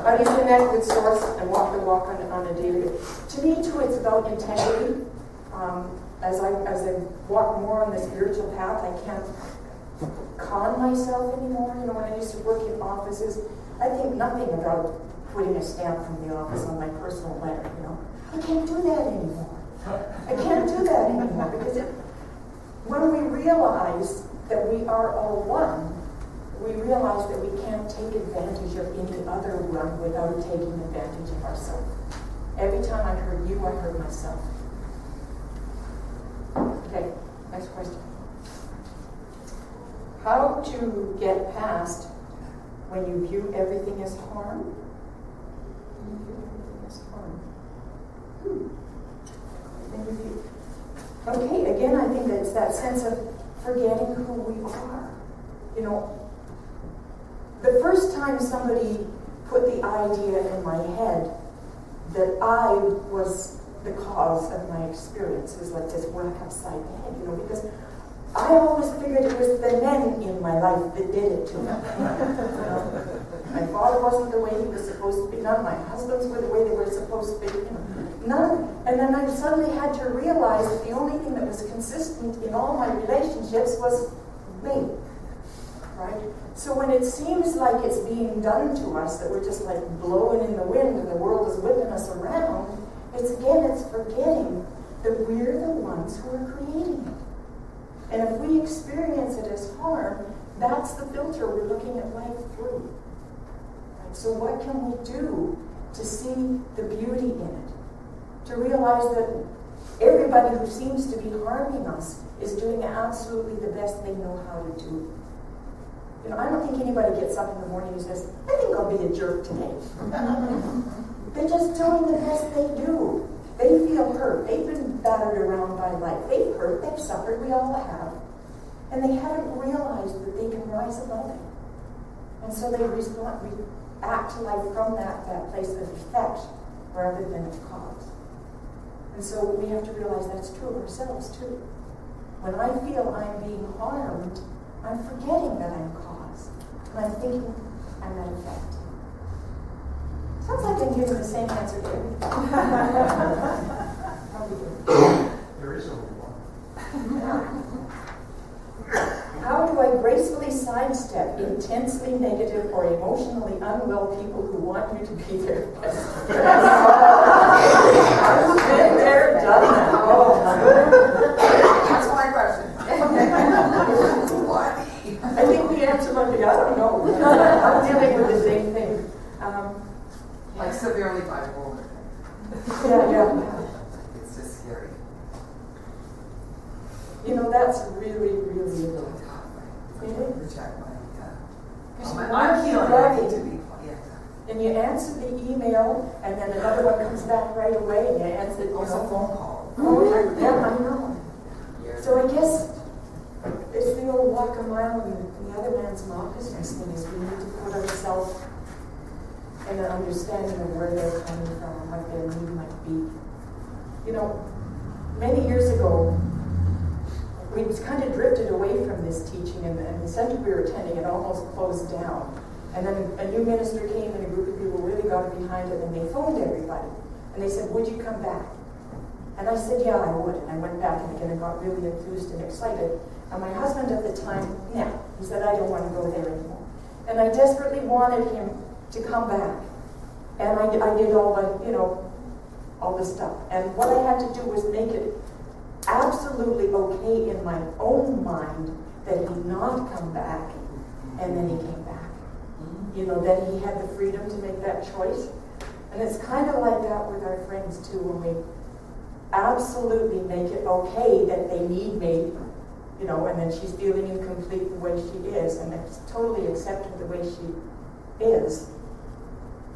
But he's connect with Source and walk the walk on a daily basis. To me, too, it's about integrity. As I walk more on the spiritual path, I can't con myself anymore. You know, when I used to work in offices, I think nothing about putting a stamp from the office on my personal letter, you know. I can't do that anymore. I can't do that anymore because when we realize that we are all one, we realize that we can't take advantage of any other one without taking advantage of ourselves. Every time I heard you, I heard myself. Okay, next question. How to get past when you view everything as harm? When you view everything as harm. Okay, again, I think it's that sense of forgetting who we are. You know, the first time somebody put the idea in my head that I was the cause of my experience, it was like this whack upside the head, you know, because I always figured it was the men in my life that did it to me. You know? My father wasn't the way he was supposed to be. None of my husbands were the way they were supposed to be. You know? None. And then I suddenly had to realize that the only thing that was consistent in all my relationships was me. Right? So when it seems like it's being done to us, that we're just like blowing in the wind and the world is whipping us around, it's forgetting that we're the ones who are creating it. And if we experience it as harm, that's the filter we're looking at life through. Right? So what can we do to see the beauty in it? To realize that everybody who seems to be harming us is doing absolutely the best they know how to do. You know, I don't think anybody gets up in the morning and says, I think I'll be a jerk today. They're just doing the best they do. They feel hurt. They've been battered around by life. They've hurt. They've suffered. We all have. And they haven't realized that they can rise above it. And so they react to life from that place of effect rather than of cause. And so we have to realize that's true of ourselves too. When I feel I'm being harmed, I'm forgetting that I'm cause. And I'm thinking I'm that effect. Sounds like I'm giving the same answer to everything. How do you? There is only one. How do I gracefully sidestep intensely negative or emotionally unwell people who want you to be their best friend? I've been there, done that. That's my question. What? I think the answer might be, I don't know. I'm dealing with the same thing. Like severely bipolar. Yeah. It's just scary. You know, that's really, really a little tough. Really? Reject my, I'm healing. I need to be, and you answer the email, and then another one comes back right away, and you answer it. Also a phone call. Oh, yeah, I know. So I guess it's the old walk a mile in the other man's moccasins thing is we need to put ourselves in an understanding of where they're coming from and what their need might be. You know, many years ago, we kind of drifted away from this teaching, and the center we were attending had almost closed down. And then a new minister came, and a group of people really got behind it, and they phoned everybody. And they said, would you come back? And I said, yeah, I would. And I went back, and again, I got really enthused and excited. And my husband at the time, he said, I don't want to go there anymore. And I desperately wanted him to come back. And I did all the, all the stuff. And what I had to do was make it absolutely okay in my own mind that he not come back, and then he came back. You know, that he had the freedom to make that choice. And it's kind of like that with our friends too, when we absolutely make it okay that they need me, and then she's feeling incomplete the way she is, and it's totally accept her the way she is,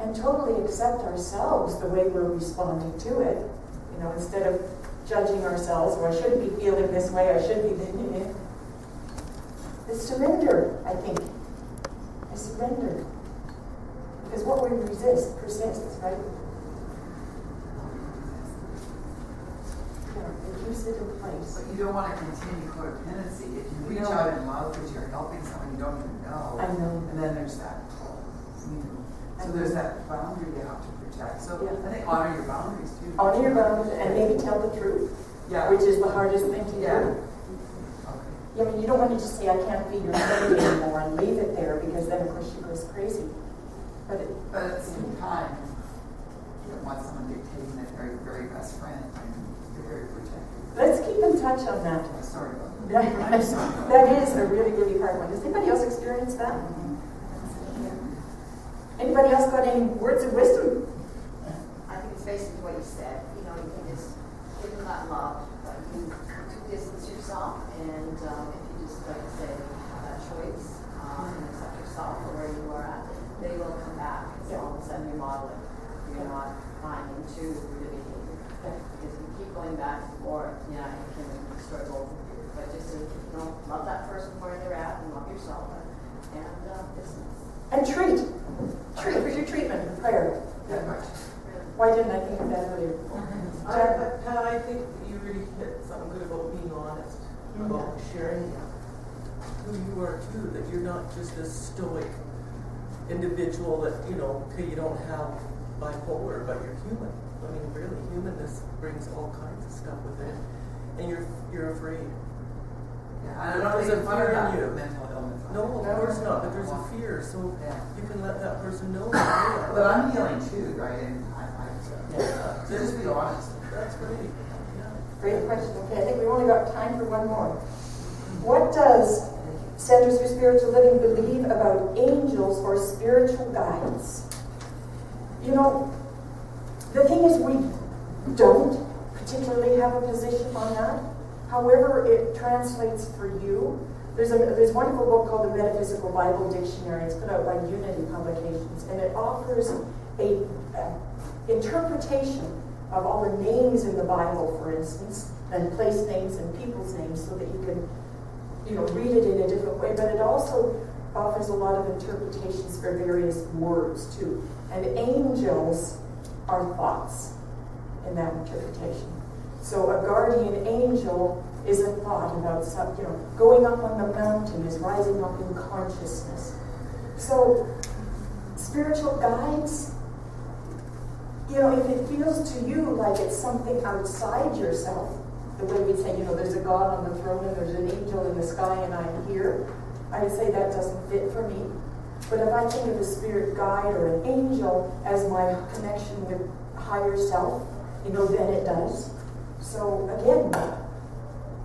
and totally accept ourselves the way we're responding to it, instead of judging ourselves, or I shouldn't be feeling this way, I should be thinking it. It's surrender, I think. I surrender. Because what we resist persists, right? It keeps it in place. But you don't want to continue codependency. If you reach out in love because you're helping someone you don't even know. I know. And then there's that. So there's that boundary you have to protect. So Yeah. I think honor your boundaries too. Honor your boundaries and maybe tell the truth, Yeah. which is the hardest thing to Yeah. do. Okay. I mean, you don't want to just say, I can't be your friend anymore and leave it there, because then, of course, she goes crazy. But But at the same time, you don't want someone dictating that they're your very best friend and you're very protective. let's keep in touch on that. Oh, sorry about that. That is a really, really hard one. Does anybody else experience that? Anybody else got any words of wisdom? I think it's basically what you said. You know, you can just give them that love, but you distance yourself, and if you just, like I say, have that choice and accept yourself for where you are at, they will come back. Because all of a sudden you're modeling. You're not buying into the behavior. Because if you keep going back and forth, yeah, it can destroy both of you. But just to, love that person where they're at and love yourself and distance. And treat. Here's your treatment, the prayer. Yeah, right. Why didn't I think of that earlier? Pat, I think you really hit something good about being honest, about sharing who you are too, that you're not just this stoic individual that, okay, you don't have bipolar, but you're human. I mean, really, humanness brings all kinds of stuff with it, and you're afraid. Yeah, I don't know if There's they a fun fear in about you. mental illness. No, of course not, but there's a fear, so Yeah. you can let that person know. that, But I'm healing too, right? And Yeah. so just be honest. That's great. Yeah. Great question. Okay, I think we only got time for one more. What does Centers for Spiritual Living believe about angels or spiritual guides? The thing is, we don't particularly have a position on that. However it translates for you, there's a wonderful book called the Metaphysical Bible Dictionary. It's put out by Unity Publications, and it offers a interpretation of all the names in the Bible, for instance, and place names and people's names, so that you can, read it in a different way. But it also offers a lot of interpretations for various words too. And angels are thoughts in that interpretation. So a guardian angel is a thought about going up on the mountain, is rising up in consciousness. So spiritual guides, if it feels to you like it's something outside yourself, the way we'd say, there's a God on the throne and there's an angel in the sky and I'm here, I would say that doesn't fit for me. But if I think of a spirit guide or an angel as my connection with higher self, then it does. So again,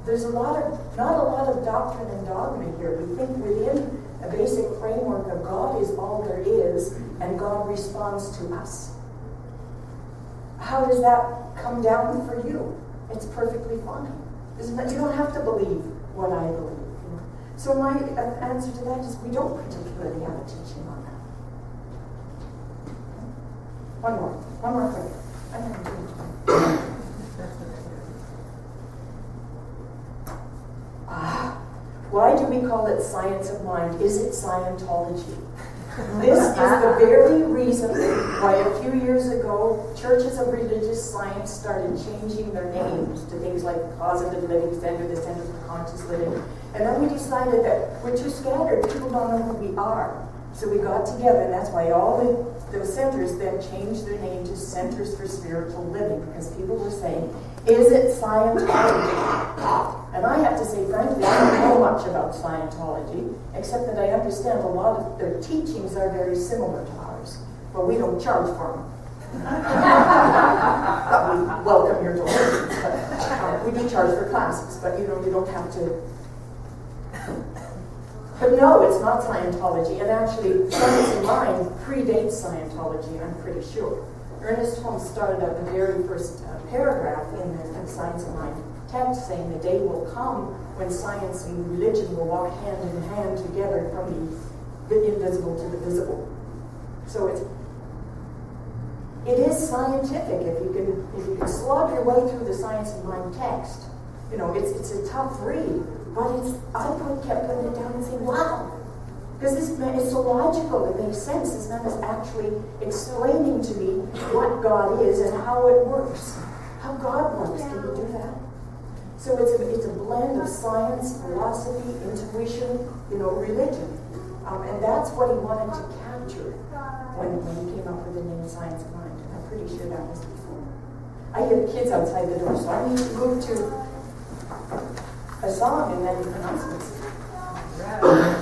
there's not a lot of doctrine and dogma here. We think within a basic framework of God is all there is, and God responds to us. How does that come down for you? It's perfectly fine. You don't have to believe what I believe. So my answer to that is we don't particularly have a teaching on that. One more quick. I'm going to do it. Why do we call it science of mind? Is it Scientology? This is the very reason why a few years ago, churches of religious science started changing their names to things like Positive Living Center, the Center for Conscious Living. And then we decided that we're too scattered, people don't know who we are. So we got together, and that's why all those centers then changed their name to Centers for Spiritual Living, because people were saying, is it Scientology? And I have to say, frankly, I don't know much about Scientology, except that I understand a lot of their teachings are very similar to ours. But we don't charge for them. But we welcome your donations. But we do charge for classes, but you don't have to. But no, it's not Scientology. And actually, Science of Mind predates Scientology, I'm pretty sure. Ernest Holmes started out the very first paragraph in the Science of Mind text saying the day will come when science and religion will walk hand in hand together from the invisible to the visible. So it is scientific if you can slog your way through the Science of Mind text. It's a tough read, but I kept putting it down and saying, wow, because this man is so logical, it makes sense. This man is actually explaining to me what God is and how it works, how God works. Can you do that? So it's a blend of science, philosophy, intuition, religion. And that's what he wanted to capture. teacher when he came up with the name Science of Mind. I'm pretty sure that was before. I hear kids outside the door, so I need to move to a song and then announcements. Right.